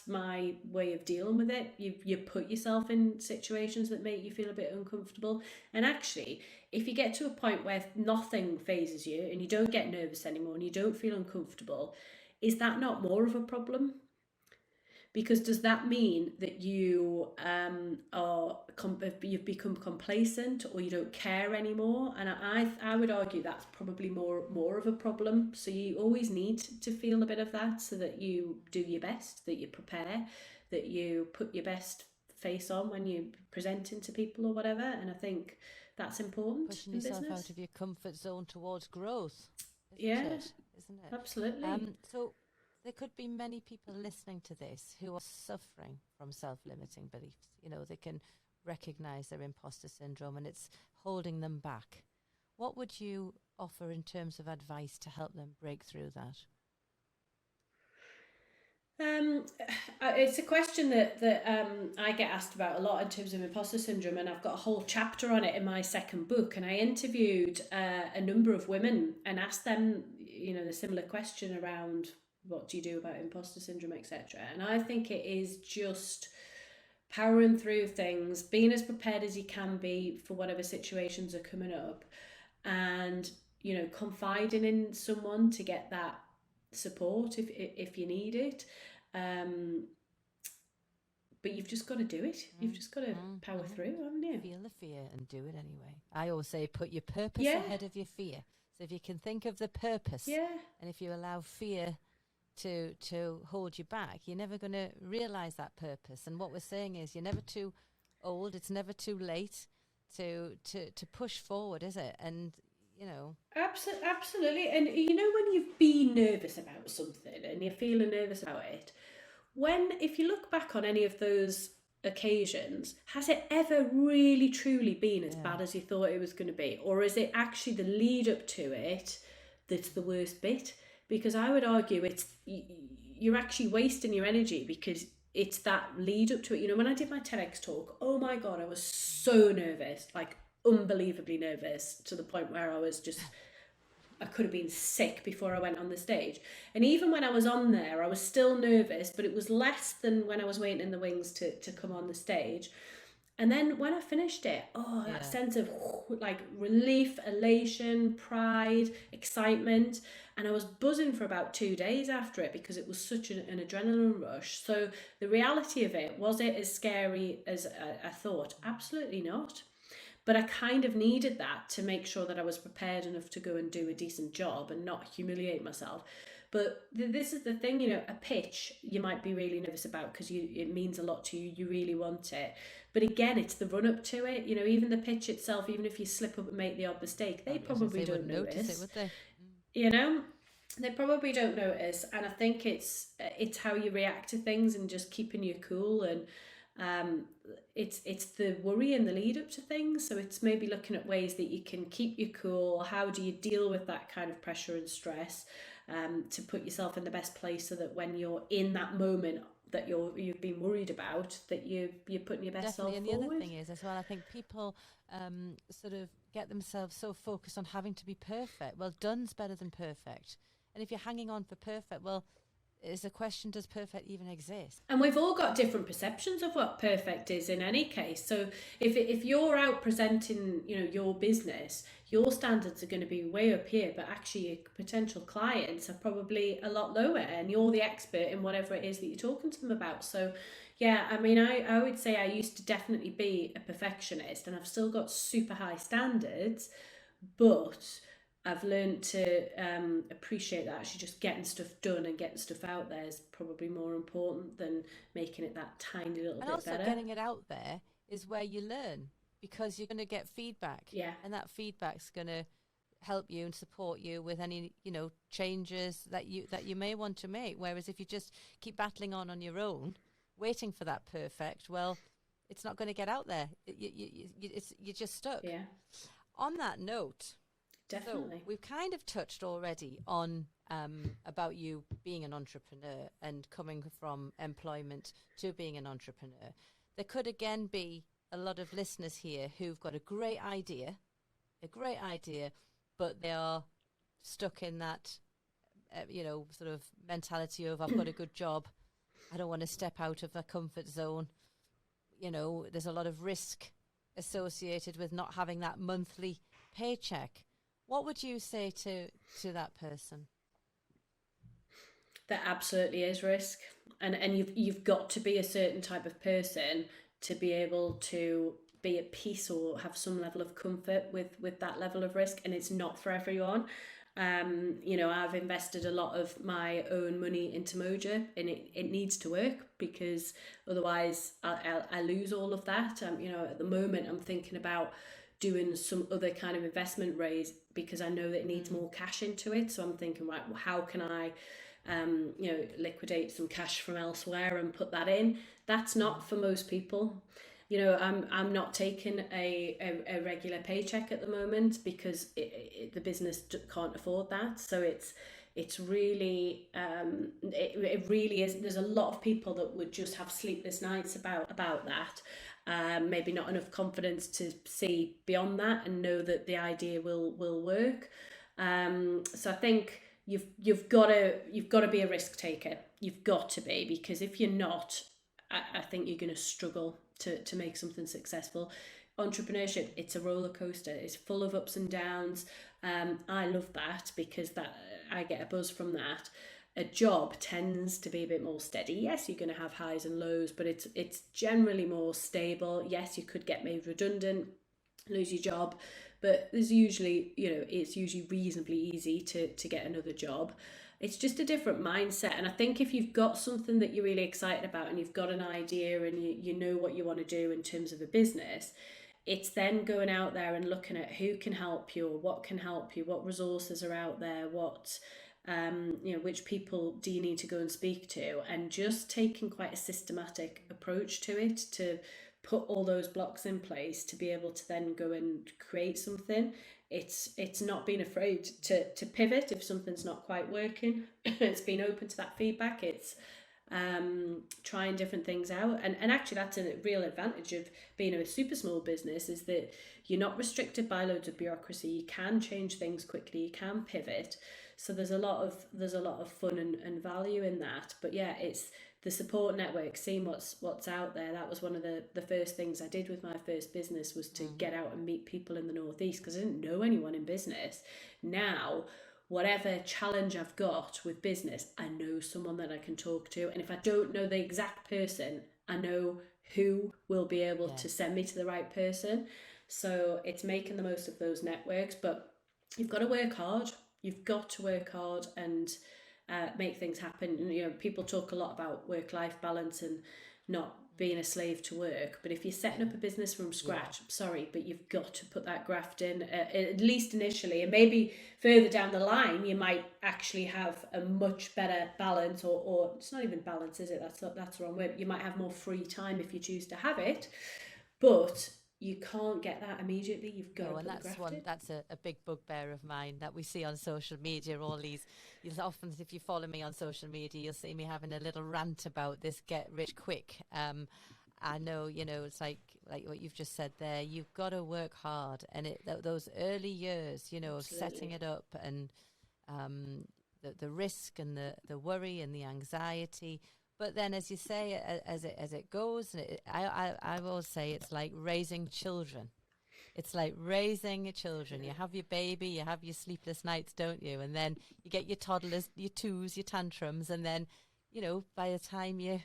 my way of dealing with it. You put yourself in situations that make you feel a bit uncomfortable. And actually, if you get to a point where nothing phases you and you don't get nervous anymore and you don't feel uncomfortable, is that not more of a problem? Because does that mean that you you've become complacent, or you don't care anymore? And I would argue that's probably more of a problem. So you always need to feel a bit of that, so that you do your best, that you prepare, that you put your best face on when you're presenting to people or whatever. And I think that's important. Pushing in yourself business. out of your comfort zone towards growth. Yeah, isn't it? absolutely. So there could be many people listening to this who are suffering from self-limiting beliefs. They can recognize their imposter syndrome and it's holding them back. What would you offer in terms of advice to help them break through that? It's a question that I get asked about a lot in terms of imposter syndrome, and I've got a whole chapter on it in my second book. And I interviewed a number of women and asked them, the similar question around what do you do about imposter syndrome, etc. And I think it is just powering through things, being as prepared as you can be for whatever situations are coming up, and confiding in someone to get that support if you need it. But you've just got to do it. You've just got to power through, haven't you? Feel the fear and do it anyway. I always say put your purpose ahead of your fear. So if you can think of the purpose, and if you allow fear to hold you back, you're never going to realise that purpose. And what we're saying is you're never too old. It's never too late to push forward, is it? And Absolutely. And when you've been nervous about something and you're feeling nervous about it, if you look back on any of those occasions, has it ever really truly been as bad as you thought it was going to be? Or is it actually the lead up to it that's the worst bit? Because I would argue you're actually wasting your energy, because it's that lead up to it. When I did my TEDx talk, oh my God, I was so nervous, like unbelievably nervous, to the point where I could have been sick before I went on the stage. And even when I was on there, I was still nervous, but it was less than when I was waiting in the wings to come on the stage. And then when I finished it, that sense of like relief, elation, pride, excitement. And I was buzzing for about 2 days after it, because it was such an adrenaline rush. So the reality of it, was it as scary as I thought? Absolutely not. But I kind of needed that to make sure that I was prepared enough to go and do a decent job and not humiliate myself. But this is the thing, a pitch you might be really nervous about because it means a lot to you. You really want it. But again, it's the run up to it. Even the pitch itself, even if you slip up and make the odd mistake, they probably don't notice it, would they? They probably don't notice. And I think it's how you react to things and just keeping you cool. And It's the worry and the lead up to things. So it's maybe looking at ways that you can keep you cool. How do you deal with that kind of pressure and stress, to put yourself in the best place so that when you're in that moment that you've been worried about, that you're putting your best Definitely. self And the forward. other thing is as well, I think people sort of get themselves so focused on having to be perfect. Well, done's better than perfect. And if you're hanging on for perfect, well, is the question, does perfect even exist? And we've all got different perceptions of what perfect is in any case. So if you're out presenting, your business, your standards are going to be way up here, but actually your potential clients are probably a lot lower, and you're the expert in whatever it is that you're talking to them about. So yeah, I mean, I would say I used to definitely be a perfectionist, and I've still got super high standards, but I've learned to appreciate that actually just getting stuff done and getting stuff out there is probably more important than making it that tiny little And bit also, better. getting it out there is where you learn, because you're going to get feedback, Yeah, and that feedback's going to help you and support you with any changes that you may want to make. Whereas if you just keep battling on your own, waiting for that perfect, well, it's not going to get out there. You're just stuck. yeah, On that note, so definitely. we've kind of touched already on about you being an entrepreneur and coming from employment to being an entrepreneur. There could again be a lot of listeners here who've got a great idea, but they are stuck in that, sort of mentality of, I've got a good job, I don't want to step out of a comfort zone. There's a lot of risk associated with not having that monthly paycheck. What would you say to that person? There absolutely is risk, and you've got to be a certain type of person to be able to be at peace or have some level of comfort with that level of risk, and it's not for everyone. I've invested a lot of my own money into Moja, and it needs to work, because otherwise I lose all of that. At the moment I'm thinking about doing some other kind of investment raise, because I know that it needs more cash into it. So I'm thinking, right, well, how can I liquidate some cash from elsewhere and put that in? That's not for most people. I'm not taking a regular paycheck at the moment, because the business can't afford that. So it's really it really is. There's a lot of people that would just have sleepless nights about that. Maybe not enough confidence to see beyond that and know that the idea will work. So I think you've got to be a risk taker. You've got to be, because if you're not, I think you're going to struggle to make something successful. Entrepreneurship, it's a roller coaster. It's full of ups and downs. I love that, because that I get a buzz from that. A job tends to be a bit more steady. Yes, you're going to have highs and lows, but it's generally more stable. Yes, you could get made redundant, lose your job, but there's usually, it's usually reasonably easy to get another job. It's just a different mindset. And I think if you've got something that you're really excited about, and you've got an idea, and you know what you want to do in terms of a business, it's then going out there and looking at who can help you, or what can help you, what resources are out there, which people do you need to go and speak to, and just taking quite a systematic approach to it, to put all those blocks in place to be able to then go and create something. It's not being afraid to pivot if something's not quite working. It's being open to that feedback. It's trying different things out, and actually that's a real advantage of being a super small business, is that you're not restricted by loads of bureaucracy. You can change things quickly, you can pivot. So there's a lot of fun and value in that. But yeah, it's the support network, seeing what's out there. That was one of the first things I did with my first business, was to get out and meet people in the Northeast, because I didn't know anyone in business. Now, whatever challenge I've got with business, I know someone that I can talk to. And if I don't know the exact person, I know who will be able to send me to the right person. So it's making the most of those networks. But you've got to work hard. You've got to work hard and make things happen. People talk a lot about work-life balance and not being a slave to work. But if you're setting up a business from scratch, I'm sorry, but you've got to put that graft in, at least initially, and maybe further down the line you might actually have a much better balance, or it's not even balance, is it? That's the wrong word. You might have more free time if you choose to have it, but you can't get that immediately. You've got to put the graft in. That's a big bugbear of mine that we see on social media. All these, you'll often, if you follow me on social media, you'll see me having a little rant about this get rich quick. I know, it's like what you've just said there. You've got to work hard, and those early years, of setting it up, and the risk and the worry and the anxiety. But then, as you say, as it goes, I will say it's like raising children. It's like raising children. You have your baby, you have your sleepless nights, don't you? And then you get your toddlers, your twos, your tantrums, and then, by the time you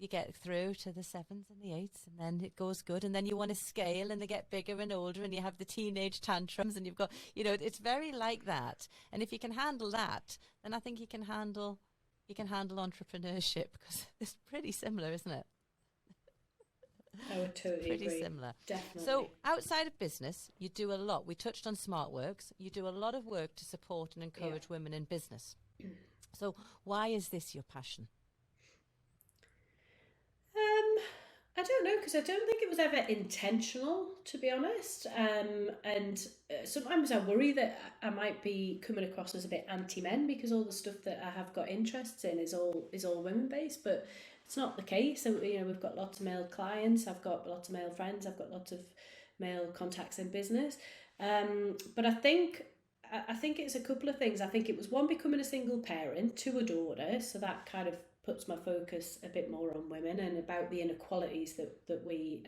get through to the 7s and the 8s, and then it goes good, and then you want to scale, and they get bigger and older, and you have the teenage tantrums, and you've got, it's very like that. And if you can handle that, then I think you can handle entrepreneurship, because it's pretty similar, isn't it? I would totally pretty agree. Similar. Definitely. So outside of business, you do a lot. We touched on SmartWorks. You do a lot of work to support and encourage women in business. So why is this your passion? I don't know, because I don't think it was ever intentional, to be honest. And sometimes I worry that I might be coming across as a bit anti-men, because all the stuff that I have got interests in is all women based, but it's not the case. So, we've got lots of male clients, I've got lots of male friends, I've got lots of male contacts in business. But I think it's a couple of things. I think it was, one, becoming a single parent to a daughter, so that kind of puts my focus a bit more on women and about the inequalities that we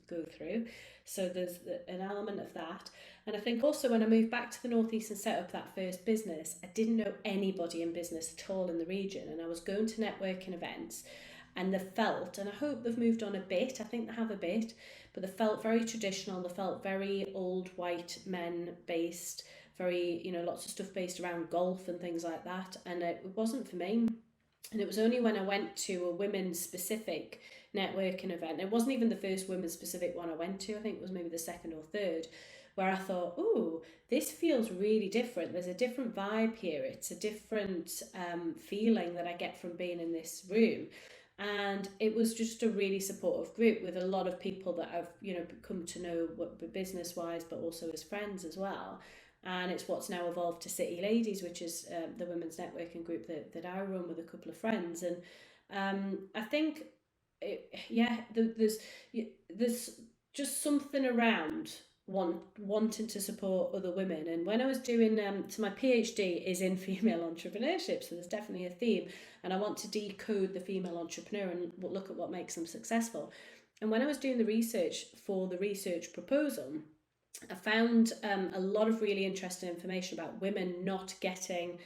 go through. So there's an element of that. And I think also when I moved back to the Northeast and set up that first business, I didn't know anybody in business at all in the region. And I was going to networking events, and they felt, and I hope they've moved on a bit, I think they have a bit, but they felt very traditional, they felt very old white men based, very, lots of stuff based around golf and things like that. And it wasn't for me. And it was only when I went to a women's specific networking event, it wasn't even the first women's specific one I went to, I think it was maybe the second or third, where I thought, ooh, this feels really different. There's a different vibe here. It's a different feeling that I get from being in this room. And it was just a really supportive group with a lot of people that I've, come to know business-wise, but also as friends as well. And it's what's now evolved to City Ladies, which is the women's networking group that I run with a couple of friends. And I think, there's just something around wanting to support other women. And when I was doing, so my PhD is in female entrepreneurship, so there's definitely a theme. And I want to decode the female entrepreneur and look at what makes them successful. And when I was doing the research for the research proposal, I found a lot of really interesting information about women not getting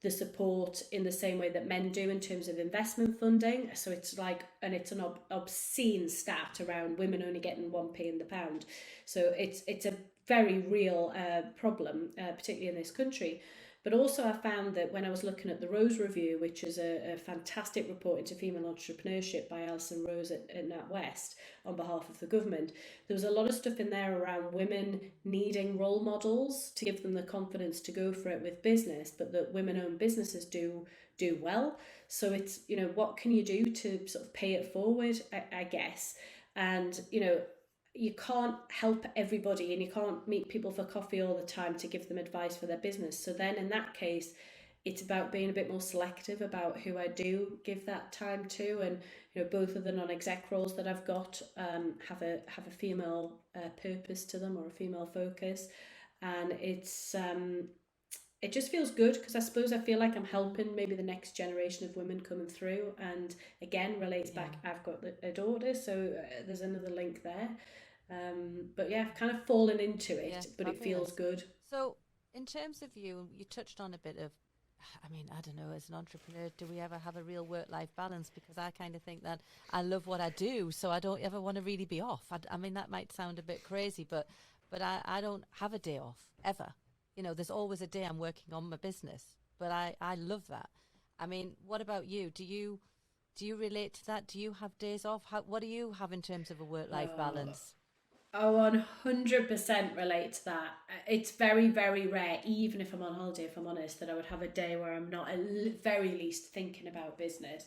the support in the same way that men do in terms of investment funding. So it's like, and it's an obscene stat around women only getting 1p in the pound. So it's a very real problem, particularly in this country. But also I found that when I was looking at the Rose Review, which is a fantastic report into female entrepreneurship by Alison Rose at NatWest on behalf of the government, there was a lot of stuff in there around women needing role models to give them the confidence to go for it with business, but that women-owned businesses do well. So it's, what can you do to sort of pay it forward, I guess. And, you can't help everybody, and you can't meet people for coffee all the time to give them advice for their business. So then in that case, it's about being a bit more selective about who I do give that time to. And, both of the non-exec roles that I've got have a female purpose to them, or a female focus. And it just feels good, because I suppose I feel like I'm helping maybe the next generation of women coming through. And again, relates back, I've got a daughter, so there's another link there. But yeah, I've kind of fallen into it, but it feels good. So in terms of you touched on a bit of, I mean, I don't know, as an entrepreneur, do we ever have a real work-life balance? Because I kind of think that I love what I do, so I don't ever want to really be off. I mean, that might sound a bit crazy, but I don't have a day off, ever. There's always a day I'm working on my business, but I love that. I mean, what about you? Do you Do you relate to that? Do you have days off? What do you have in terms of a work-life Oh, balance? I 100% relate to that. It's very, very rare, even if I'm on holiday, if I'm honest, that I would have a day where I'm not at very least thinking about business.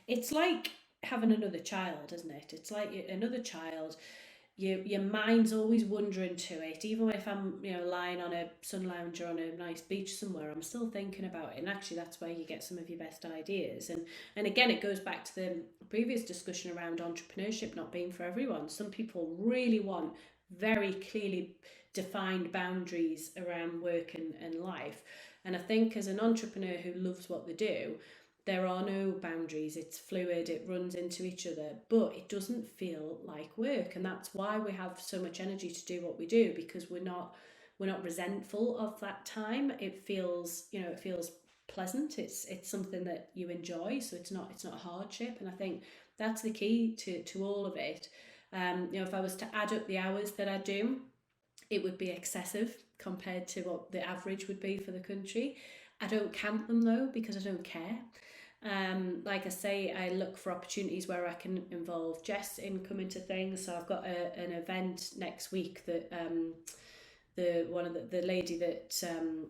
It's like having another child, isn't it? It's like another child. Your mind's always wandering to it. Even if I'm, lying on a sun lounger on a nice beach somewhere, I'm still thinking about it. And actually, that's where you get some of your best ideas. And again, it goes back to the previous discussion around entrepreneurship not being for everyone. Some people really want very clearly defined boundaries around work and life. And I think as an entrepreneur who loves what they do, there are no boundaries. It's fluid, it runs into each other, but it doesn't feel like work. And that's why we have so much energy to do what we do, because we're not resentful of that time. It feels, it feels pleasant. It's something that you enjoy, so it's not a hardship. And I think that's the key to all of it. If I was to add up the hours that I do, it would be excessive compared to what the average would be for the country. I don't count them though, because I don't care. Like I say, I look for opportunities where I can involve Jess in coming to things. So I've got an event next week that the one of the lady that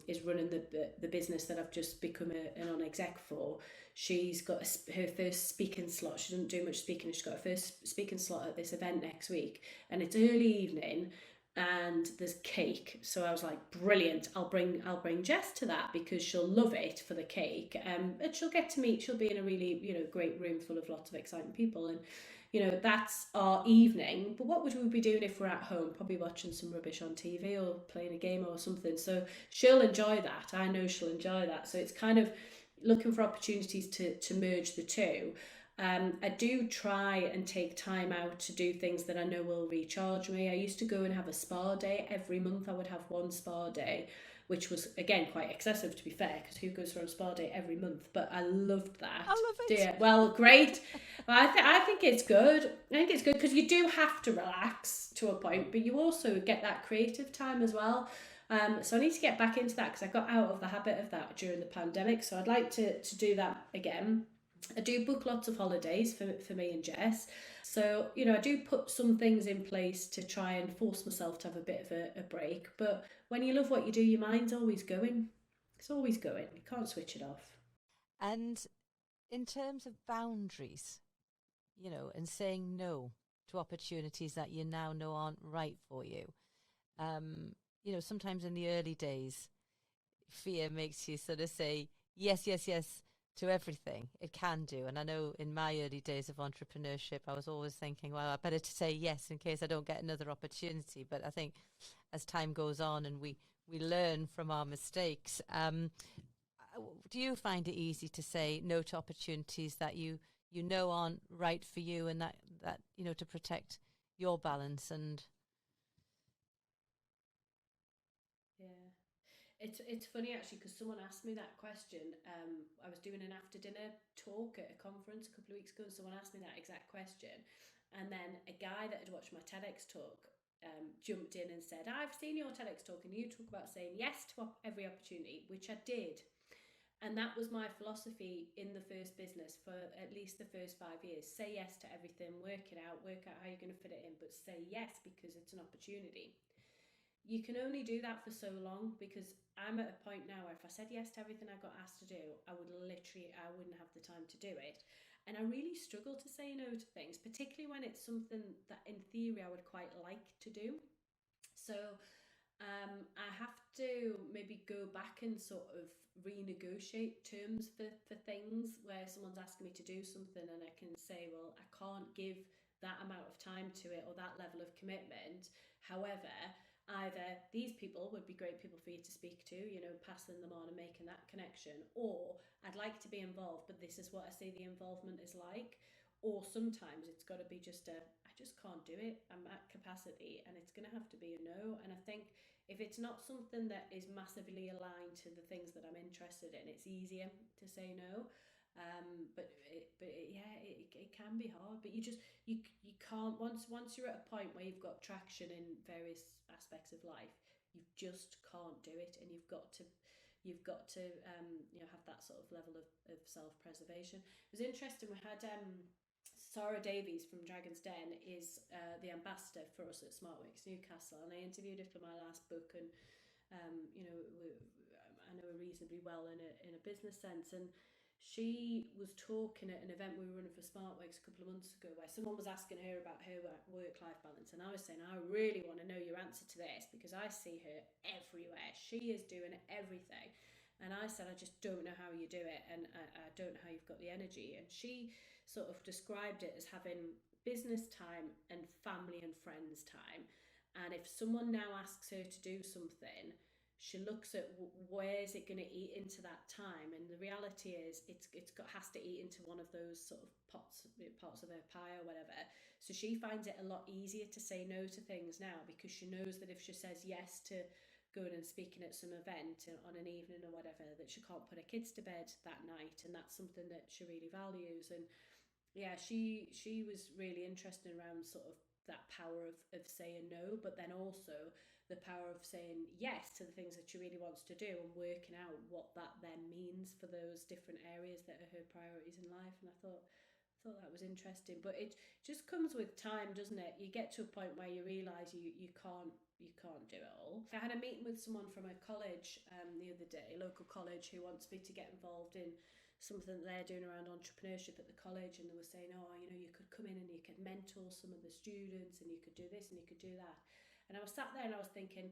is running the business that I've just become an on-exec for. She's got her first speaking slot. She doesn't do much speaking. She's got her first speaking slot at this event next week, and it's early evening, and there's cake. So I was like, brilliant. I'll bring Jess to that because she'll love it for the cake. And she'll get to meet. She'll be in a really great room full of lots of exciting people, and that's our evening. But what would we be doing if we're at home? Probably watching some rubbish on TV or playing a game or something. So she'll enjoy that. I know she'll enjoy that. So it's kind of looking for opportunities to merge the two. I do try and take time out to do things that I know will recharge me. I used to go and have a spa day every month. I would have one spa day, which was again quite excessive to be fair, because who goes for a spa day every month? But I loved I that. love it. Yeah, well, great. Well, I think it's good. I think it's good because you do have to relax to a point, but you also get that creative time as well. So I need to get back into that because I got out of the habit of that during the pandemic. So I'd like to do that again. I do book lots of holidays for me and Jess. So, I do put some things in place to try and force myself to have a bit of a break. But when you love what you do, your mind's always going. It's always going. You can't switch it off. And in terms of boundaries, and saying no to opportunities that you now know aren't right for you. Sometimes in the early days, fear makes you sort of say yes, yes, yes to everything. It can do. And I know in my early days of entrepreneurship, I was always thinking, well, I better to say yes in case I don't get another opportunity. But I think as time goes on and we learn from our mistakes, do you find it easy to say no to opportunities that you know aren't right for you, and that to protect your balance? And Yeah. It's funny actually because someone asked me that question. I was doing an after dinner talk at a conference a couple of weeks ago, and someone asked me that exact question. And then a guy that had watched my TEDx talk jumped in and said, "I've seen your TEDx talk, and you talk about saying yes to every opportunity," which I did. And that was my philosophy in the first business for at least the first 5 years. Say yes to everything, work out how you're going to fit it in, but say yes because it's an opportunity. You can only do that for so long, because I'm at a point now where if I said yes to everything I got asked to do, I wouldn't have the time to do it. And I really struggle to say no to things, particularly when it's something that in theory I would quite like to do. So I have to maybe go back and sort of renegotiate terms for things where someone's asking me to do something and I can say, well, I can't give that amount of time to it or that level of commitment. However, either these people would be great people for you to speak to, passing them on and making that connection, or I'd like to be involved, but this is what I say the involvement is like. Or sometimes it's got to be just I just can't do it. I'm at capacity and it's going to have to be a no. And I think if it's not something that is massively aligned to the things that I'm interested in, it's easier to say no. Yeah, it can be hard. But you can't, once you're at a point where you've got traction in various aspects of life, you just can't do it, and you've got to you've got to have that sort of level of self-preservation. It was interesting. We had Sarah Davies from Dragon's Den is the ambassador for us at SmartWorks Newcastle, and I interviewed her for my last book, and I know her reasonably well in a business sense, and she was talking at an event we were running for SmartWorks a couple of months ago, where someone was asking her about her work-life balance, and I was saying, I really want to know your answer to this, because I see her everywhere. She is doing everything. And I said, I just don't know how you do it, and I don't know how you've got the energy. And she sort of described it as having business time and family and friends time. And if someone now asks her to do something, she looks at where's it going to eat into that time, and the reality is has to eat into one of those sort of pots of her pie or whatever. So she finds it a lot easier to say no to things now, because she knows that if she says yes to going and speaking at some event on an evening or whatever, that she can't put her kids to bed that night, and that's something that she really values. And yeah, she was really interested around sort of that power of saying no, but then also the power of saying yes to the things that she really wants to do, and working out what that then means for those different areas that are her priorities in life. And I thought that was interesting. But it just comes with time, doesn't it? You get to a point where you realise you can't do it all. I had a meeting with someone from a college the other day, local college, who wants me to get involved in something that they're doing around entrepreneurship at the college, and they were saying, you could come in and you could mentor some of the students, and you could do this and you could do that. And I was sat there and I was thinking,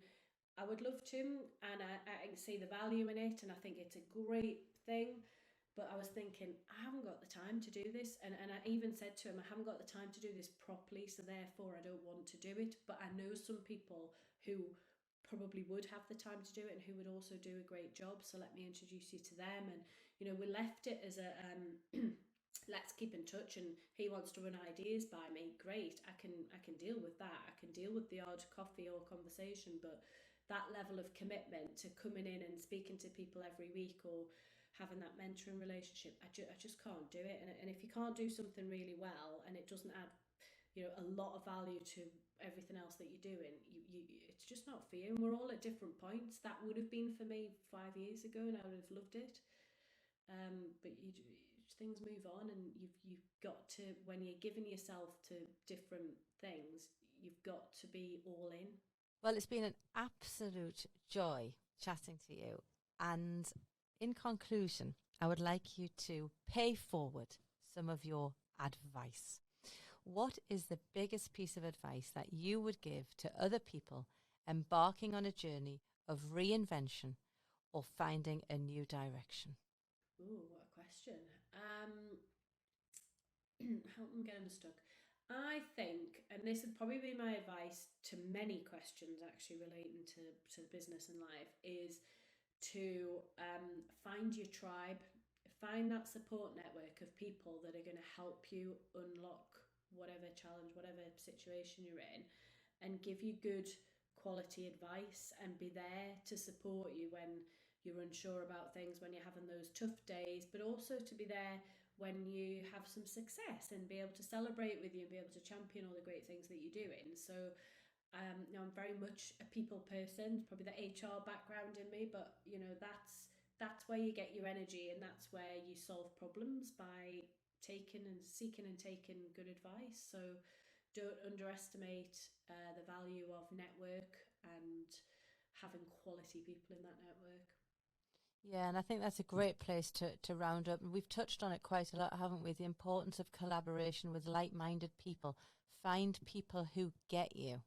I would love to, and I can see the value in it, and I think it's a great thing. But I was thinking, I haven't got the time to do this. And I even said to him, I haven't got the time to do this properly, so therefore I don't want to do it. But I know some people who probably would have the time to do it and who would also do a great job. So let me introduce you to them. And, we left it as a let's keep in touch, and he wants to run ideas by me. Great, I can deal with that. I can deal with the odd coffee or conversation, but that level of commitment to coming in and speaking to people every week, or having that mentoring relationship, I just can't do it. And if you can't do something really well and it doesn't add a lot of value to everything else that you're doing, it's just not for you. And we're all at different points. That would have been for me 5 years ago, and I would have loved it. But things move on, and you've got to, when you're giving yourself to different things, you've got to be all in. Well, it's been an absolute joy chatting to you, and in conclusion, I would like you to pay forward some of your advice. What is the biggest piece of advice that you would give to other people embarking on a journey of reinvention or finding a new direction? Ooh, what a question. Help them get unstuck. I think, and this would probably be my advice to many questions actually relating to business and life, is to find your tribe, find that support network of people that are going to help you unlock whatever challenge, whatever situation you're in, and give you good quality advice, and be there to support you when you're unsure about things, when you're having those tough days, but also to be there when you have some success and be able to celebrate with you and be able to champion all the great things that you're doing. So I'm very much a people person, probably the HR background in me, but that's where you get your energy, and that's where you solve problems, by seeking and taking good advice. So don't underestimate the value of network and having quality people in that network. Yeah, and I think that's a great place to round up. And we've touched on it quite a lot, haven't we? The importance of collaboration with like-minded people. Find people who get you.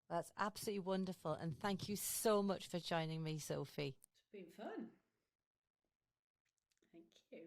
That's absolutely wonderful. And thank you so much for joining me, Sophie. It's been fun. Thank you.